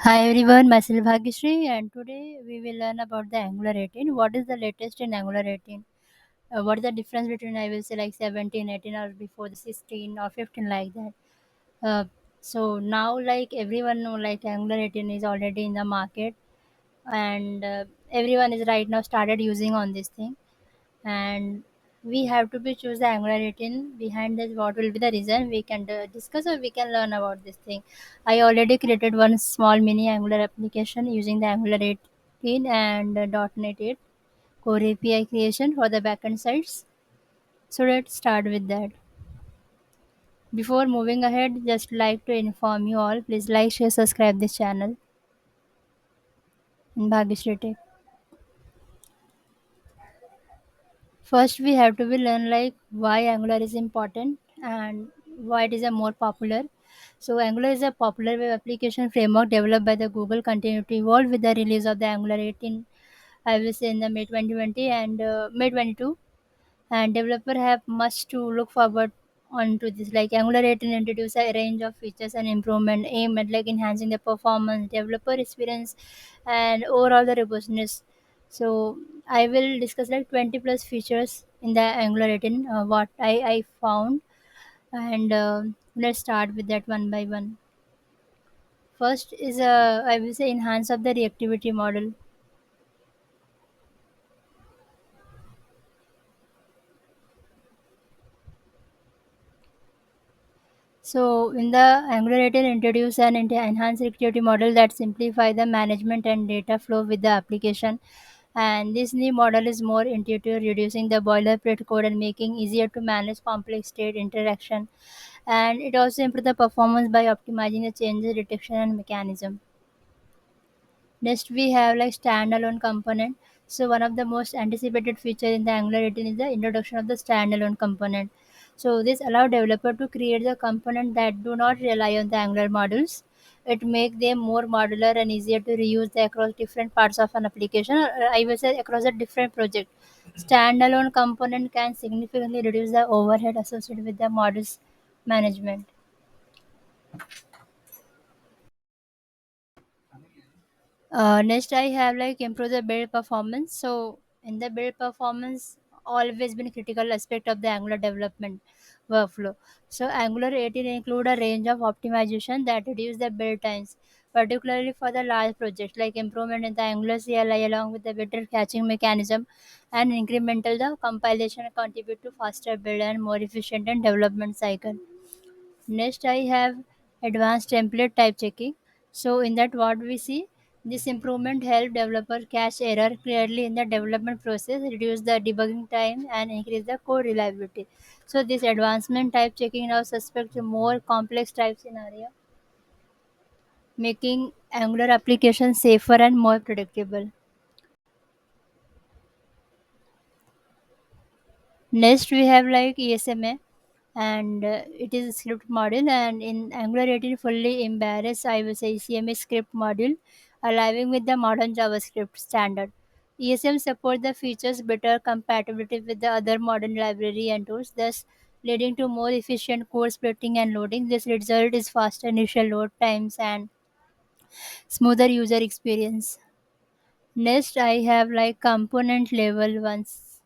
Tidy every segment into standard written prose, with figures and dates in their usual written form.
Hi everyone, myself Bhagyashree and today we will learn about the Angular 18. What is the latest in Angular 18? What is the difference between I will say like 17, 18 or before the 16 or 15 like that. Uh, so now like everyone know like Angular 18 is already in the market and everyone is right now started using on this thing and we have to be choose the Angular 18. Behind this what will be the reason we can discuss or we can learn about this thing. I already created one small mini Angular application using the Angular 18 and .NET 8 core API creation for the backend sites. So let's start with that. Before moving ahead, just like to inform you all, please like, share, subscribe this channel in Bhagyashree Tech. First, we have to be learn like why Angular is important and why it is a more popular. So, Angular is a popular web application framework developed by the Google, continued to evolve with the release of the Angular 18. I will say in the May 2020 and May 22, and developer have much to look forward on to this. Like Angular 18 introduce a range of features and improvement aimed at like enhancing the performance, developer experience, and overall the robustness. So I will discuss like 20 plus features in the Angular 18 what I found, and let's start with that one by one. First is I will say enhance of the reactivity model. So, in the Angular 18 introduce an enhanced security model that simplify the management and data flow with the application. And this new model is more intuitive, reducing the boilerplate code and making easier to manage complex state interaction. And it also improves the performance by optimizing the changes detection and mechanism. Next, we have like standalone component. So one of the most anticipated feature in the Angular 18 is the introduction of the standalone component. So this allow developer to create the component that do not rely on the Angular modules. It make them more modular and easier to reuse the across different parts of an application. Or I will say across a different project. Standalone component can significantly reduce the overhead associated with the modules management. Next, I have like improve the build performance. So in the build performance, always been critical aspect of the Angular development workflow. So Angular 18 include a range of optimization that reduce the build times, particularly for the large projects like improvement in the Angular CLI along with the better catching mechanism and incremental the compilation contribute to faster build and more efficient and development cycle. Next, I have advanced template type checking. So in that what we see, this improvement help developer catch error clearly in the development process, reduce the debugging time and increase the code reliability. So this advancement type checking now suspect a more complex type scenario, making Angular application safer and more predictable. Next, we have like ESMA, and it is a script module. And in Angular 18, fully embarrass, I will say ECMA script module, allowing with the modern JavaScript standard. ESM support the features better compatibility with the other modern library and tools, thus leading to more efficient code splitting and loading. This result is faster initial load times and smoother user experience. Next, I have like component level ones,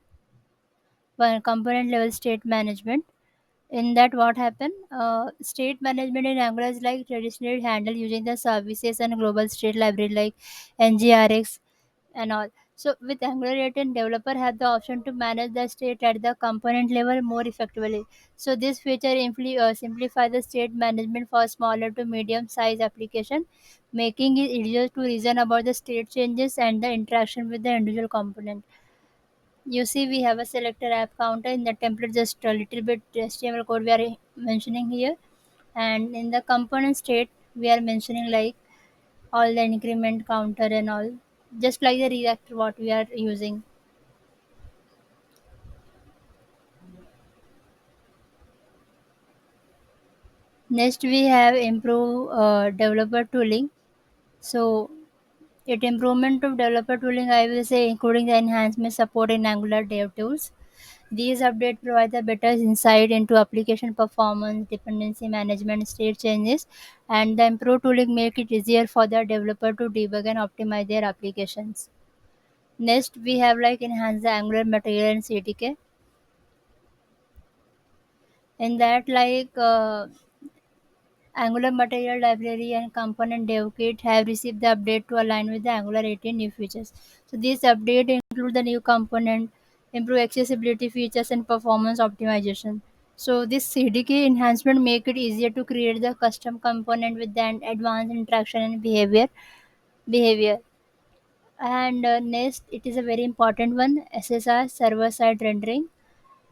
one component level state management. In that what happened, state management in Angular is like traditionally handled using the services and global state library like ngrx and all. So with Angular 18, developer have the option to manage the state at the component level more effectively. So this feature simplify the state management for smaller to medium size application, making it easier to reason about the state changes and the interaction with the individual component. You see, we have a selector app counter in the template, just a little bit HTML code we are mentioning here. And in the component state, we are mentioning like all the increment counter and all, just like the React what we are using. Next, we have improve developer tooling. So, it improvement of developer tooling, I will say, including the enhancement support in Angular Dev Tools. These updates provide a better insight into application performance, dependency management, state changes, and the improved tooling make it easier for the developer to debug and optimize their applications. Next, we have like enhance the Angular material and CDK. In that, Angular Material Library and Component Dev Kit have received the update to align with the Angular 18 new features. So these updates include the new component, improve accessibility features and performance optimization. So this CDK enhancement make it easier to create the custom component with the advanced interaction and behavior. And next, it is a very important one, SSR server side rendering.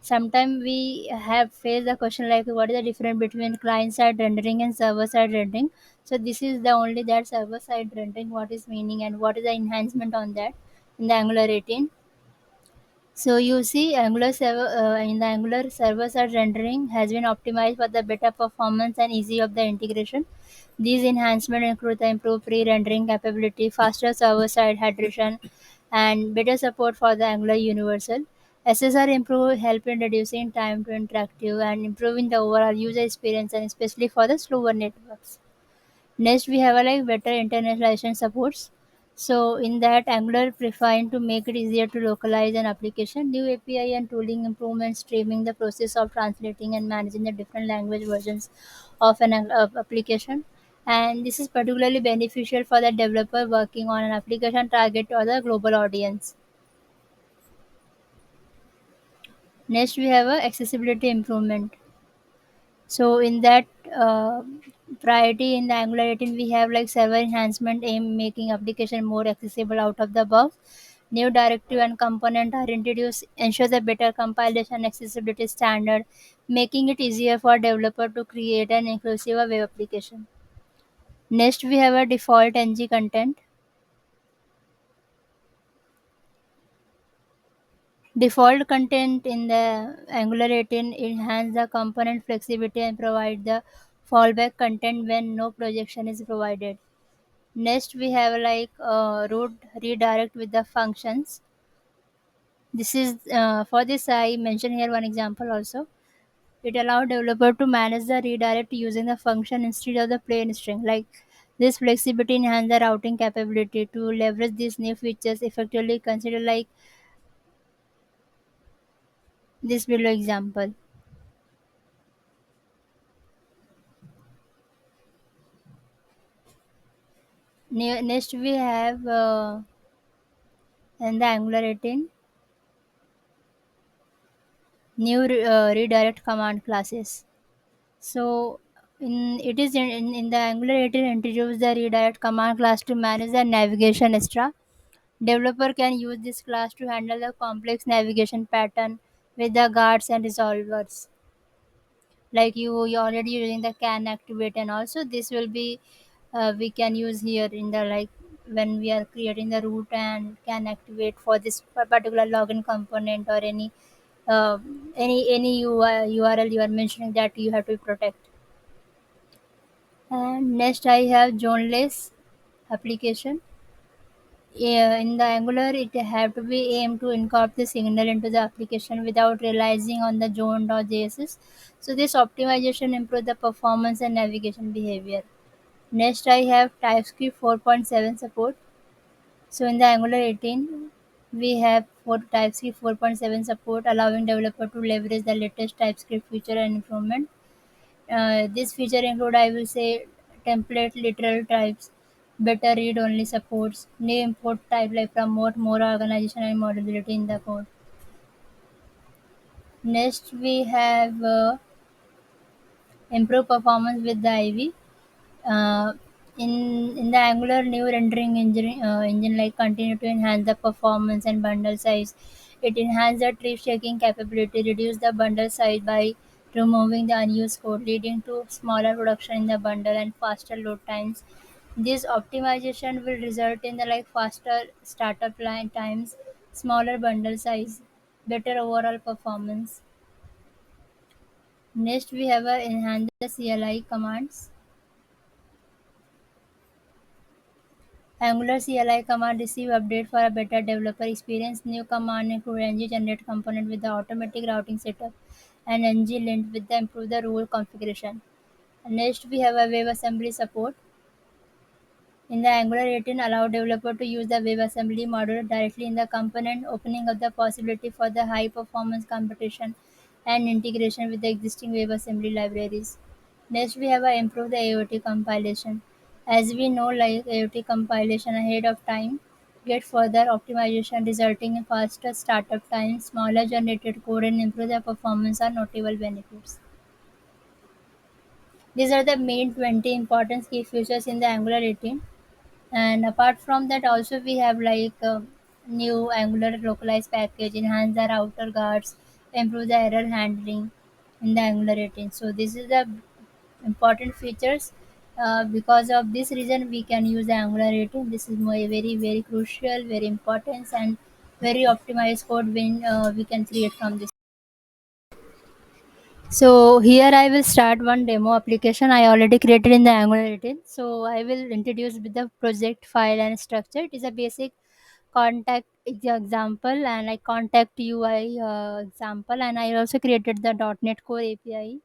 Sometimes we have faced the question like what is the difference between client side rendering and server side rendering. So this is the only that server side rendering what is meaning and what is the enhancement on that in the Angular 18. So you see in the Angular server side rendering has been optimized for the better performance and easy of the integration. These enhancements include the improved pre-rendering capability, faster server-side hydration, and better support for the Angular Universal. SSR improve help in reducing time to interactive and improving the overall user experience, and especially for the slower networks. Next, we have a like better internationalization supports. So in that, Angular preferring to make it easier to localize an application, new API and tooling improvements, streaming the process of translating and managing the different language versions of an application. And this is particularly beneficial for the developer working on an application target or the global audience. Next, we have a accessibility improvement. So in that priority in the Angular 18, we have like server enhancement aim making application more accessible out of the box. New directive and component are introduced, ensure the better compilation accessibility standard, making it easier for developer to create an inclusive web application. Next, we have a default ng content. Default content in the Angular 18 enhance the component flexibility and provide the fallback content when no projection is provided. Next, we have like route redirect with the functions. This is for this I mention here one example also. It allows developer to manage the redirect using the function instead of the plain string. Like this flexibility enhance the routing capability to leverage these new features effectively. Consider like this below example. Next, we have in the Angular 18 new redirect command classes. So in the Angular 18 introduce the redirect command class to manage the navigation extra. Developer can use this class to handle the complex navigation pattern with the guards and resolvers. Like you already using the can activate and also this will be we can use here in the like when we are creating the route and can activate for this particular login component or uh, any URL you are mentioning that you have to protect. And next I have zoneless application. Yeah, in the Angular, it have to be aimed to incorporate the signal into the application without relying on the zone.js. So this optimization improve the performance and navigation behavior. Next, I have TypeScript 4.7 support. So in the Angular 18, we have for TypeScript 4.7 support, allowing developer to leverage the latest TypeScript feature and improvement. This feature include, I will say, template literal types, better read-only supports, new import type like promote more organization and modularity in the code. Next, we have improve performance with the Ivy. Uh, in the Angular new rendering engine like continue to enhance the performance and bundle size. It enhances the tree shaking capability, reduce the bundle size by removing the unused code, leading to smaller production in the bundle and faster load times. This optimization will result in the like faster startup line times, smaller bundle size, better overall performance. Next, we have a enhance the CLI commands. Angular CLI command receive update for a better developer experience. New command include ng generate component with the automatic routing setup and ng lint with the improve the rule configuration. Next, we have a WebAssembly support. In the Angular 18, allow developer to use the WebAssembly module directly in the component, opening up the possibility for the high performance computation and integration with the existing WebAssembly libraries. Next, we have a improve the AOT compilation. As we know, like AOT compilation ahead of time, get further optimization resulting in faster startup time, smaller generated code, and improve the performance are notable benefits. These are the main 20 important key features in the Angular 18. And apart from that, also we have like new Angular localized package, enhance the router guards, improve the error handling in the Angular 18. So this is the important features. Because of this reason, we can use the Angular 18. This is very crucial, very important, and very optimized code when we can create from this. So here I will start one demo application I already created in the Angular 18. So I will introduce with the project file and structure. It is a basic contact example and I contact UI example, and I also created the .NET Core API.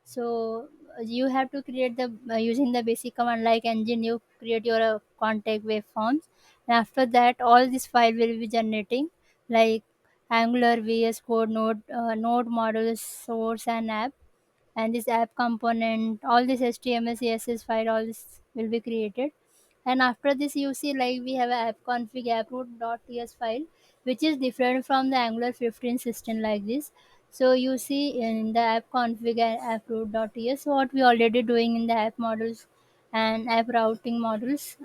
So you have to create the using the basic command like engine. You create your contact waveforms, and after that all this file will be generating like Angular, VS Code, Node model, source, and app, and this app component, all this HTML, CSS file, all this will be created. And after this, you see like we have a app config approot.ts file, which is different from the Angular 15 system like this. So you see in the app config and approot.ts, what we already doing in the app models and app routing models.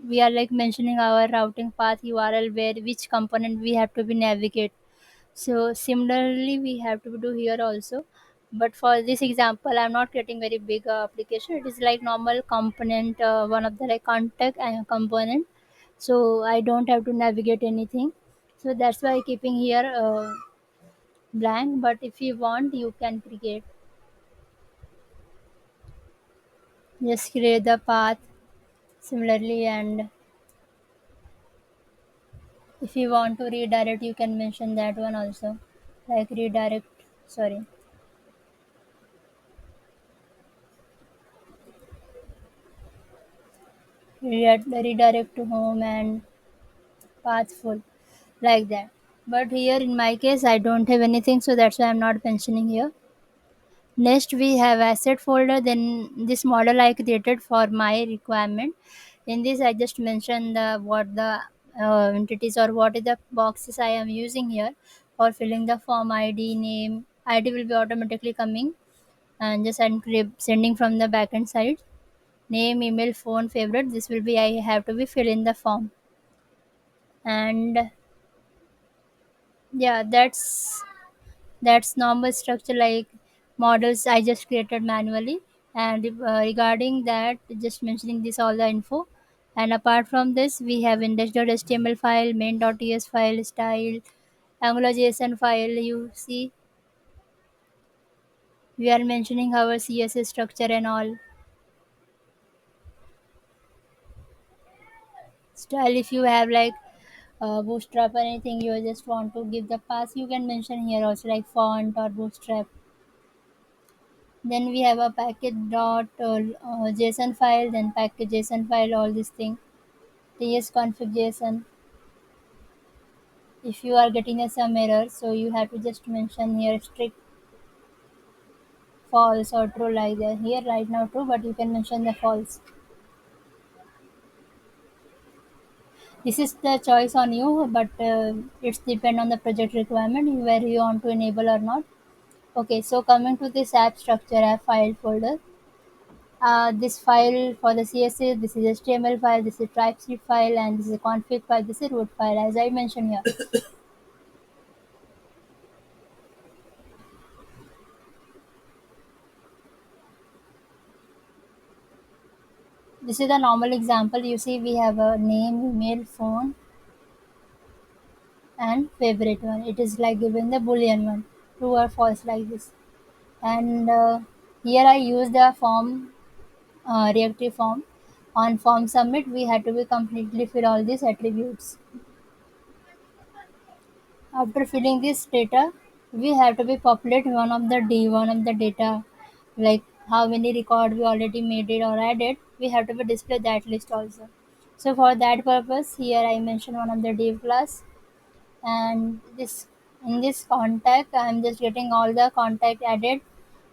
We are like mentioning our routing path URL where which component we have to be navigate. So similarly, we have to do here also. But for this example, I'm not getting very big application. It is like normal component, one of the like contact component. So I don't have to navigate anything. So that's why keeping here blank. But if you want, you can create. Just create the path similarly, and if you want to redirect, you can mention that one also. Like redirect. Sorry, redirect to home and pathful like that. But here in my case I don't have anything, so that's why I'm not mentioning here. Next we have asset folder. Then this model I created for my requirement. In this I just mentioned the what the entities or what is the boxes I am using here for filling the form. ID, name, ID will be automatically coming, and just sending from the backend side. Name, email, phone, favorite, this will be I have to be fill in the form. And yeah, that's normal structure like models I just created manually. And regarding that, just mentioning this all the info. And apart from this, we have index.html file, main.ts file, style, angular json file. You see, we are mentioning our css structure and all. Style, if you have like bootstrap or anything you just want to give the pass, you can mention here also like font or bootstrap. Then we have a package dot json file, then package json file, all this thing. Ts config json. If you are getting a some error, so you have to just mention here strict false or true like that. Here right now true, but you can mention the false. This is the choice on you, but it's depend on the project requirement where you want to enable or not. Okay, so coming to this app structure, app file folder. This file for the CSS, this is HTML file, this is TypeScript file, and this is a config file, this is root file, as I mentioned here. This is a normal example. You see, we have a name, email, phone, and favorite one. It is like given the boolean one, true or false, like this. And here I use the form, reactive form. On form submit, we had to be completely fill all these attributes. After filling this data, we have to be populate one of the data, like how many record we already made it or added. We have to be display that list also. So for that purpose, here I mention one of the div class, and this in this contact, I am just getting all the contact added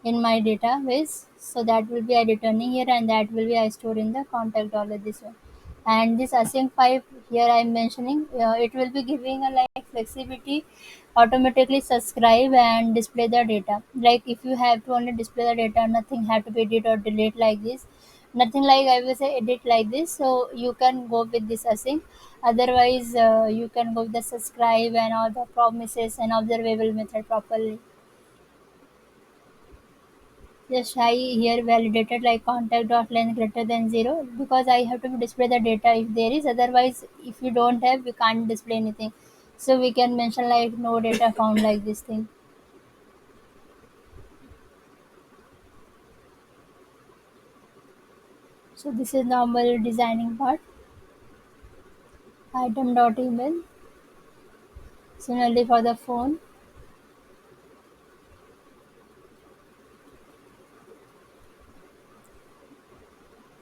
in my database. So that will be I returning here, and that will be I store in the contact dollar this one. And this async pipe here I'm mentioning, it will be giving a like flexibility automatically subscribe and display the data. Like if you have to only display the data, nothing have to be edit or delete like this. Nothing like I will say edit like this. So you can go with this async. Otherwise, you can go with the subscribe and all the promises and observable method properly. Just I here validated like contact dot length greater than 0 because I have to display the data if there is. Otherwise, if you don't have, we can't display anything. So we can mention like no data found like this thing. So this is normal designing part. Item dot email. Similarly for the phone,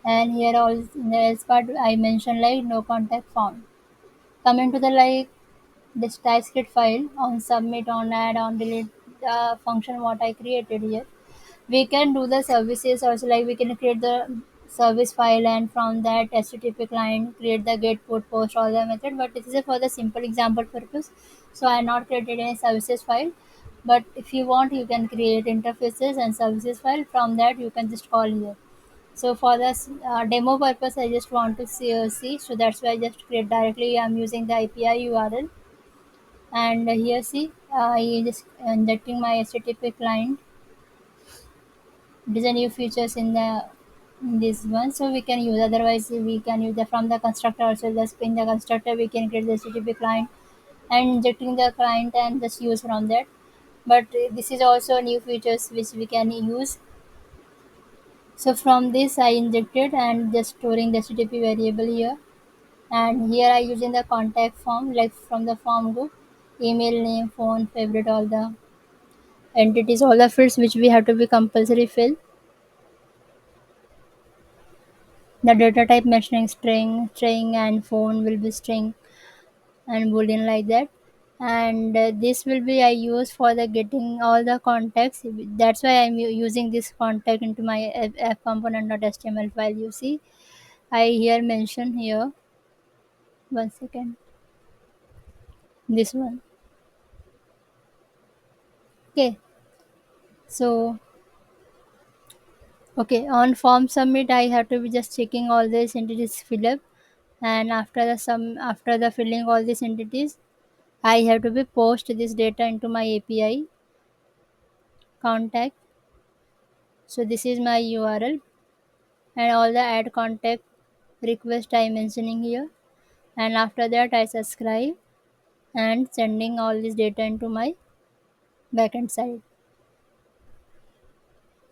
and here all in the else part I mentioned like no contact found. Coming to the like this TypeScript file on submit, on add, on delete, the function what I created here. We can do the services also, like we can create the service file, and from that HTTP client create the get put post all the method. But this is for the simple example purpose, so I not created any services file. But if you want, you can create interfaces and services file. From that you can just call here. So for this demo purpose, I just want to see, so that's why I just create directly. I'm using the API URL, and here see I just injecting my HTTP client. These are new features in this one, so we can use. Otherwise, we can use the from the constructor also. Just in the constructor, we can create the HTTP client and injecting the client and just use from that. But this is also new features which we can use. So from this, I injected and just storing the HTTP variable here. And here I using the contact form, like from the form group, email name, phone, favorite, all the entities, all the fields which we have to be compulsory fill. The data type mentioning string, and phone will be string and boolean like that. And this will be I use for the getting all the context. That's why I'm using this contact into my app component.html file. You see, I here mention here. One second. This one. Okay. So okay, on form submit, I have to be just checking all these entities fill up, and after the filling all these entities, I have to be post this data into my API contact. So this is my URL, and all the add contact request I mentioning here, and after that I subscribe and sending all this data into my backend side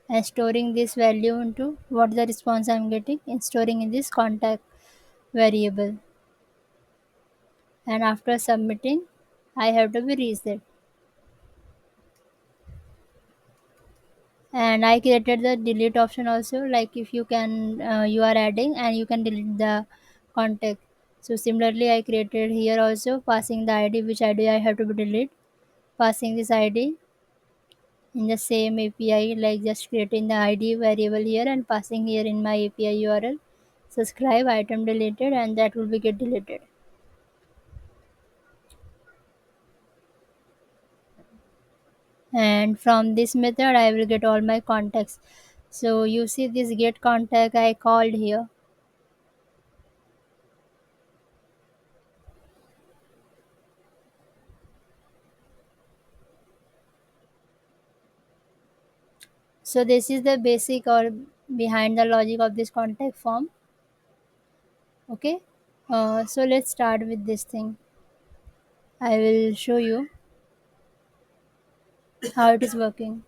and storing this value into what the response I'm getting and storing in this contact variable. And after submitting, I have to be reset. And I created the delete option also, like if you can you are adding and you can delete the contact. So similarly I created here also, passing the id, which id I have to be delete, passing this id in the same API, like just creating the id variable here and passing here in my API URL, subscribe item deleted, and that will be get deleted. And from this method I will get all my contacts. So you see this get contact I called here. So this is the basic or behind the logic of this contact form. Okay. So let's start with this thing. I will show you how it is working.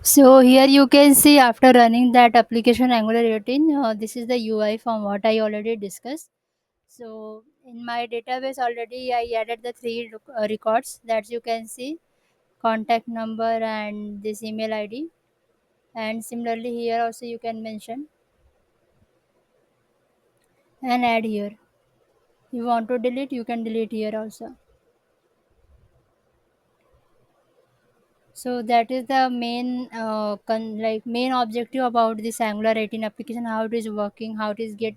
So here you can see after running that application Angular 18, this is the UI from what I already discussed. So in my database already I added the three records that you can see, contact number and this email ID. And similarly here also you can mention and add here. You want to delete, you can delete here also. So that is the main main objective about this Angular 18 application, how it is working, how it is get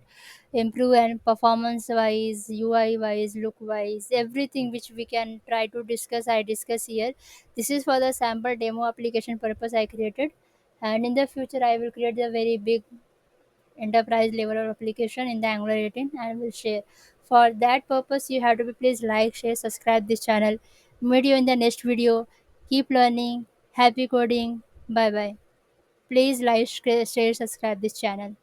improve and performance wise, UI wise, look wise, everything which we can try to discuss, I discuss here. This is for the sample demo application purpose I created, and in the future I will create a very big enterprise level of application in the Angular 18 and will share. For that purpose, you have to be please like, share, subscribe this channel. Meet you in the next video. Keep learning. Happy coding. Bye bye. Please like, share, subscribe this channel.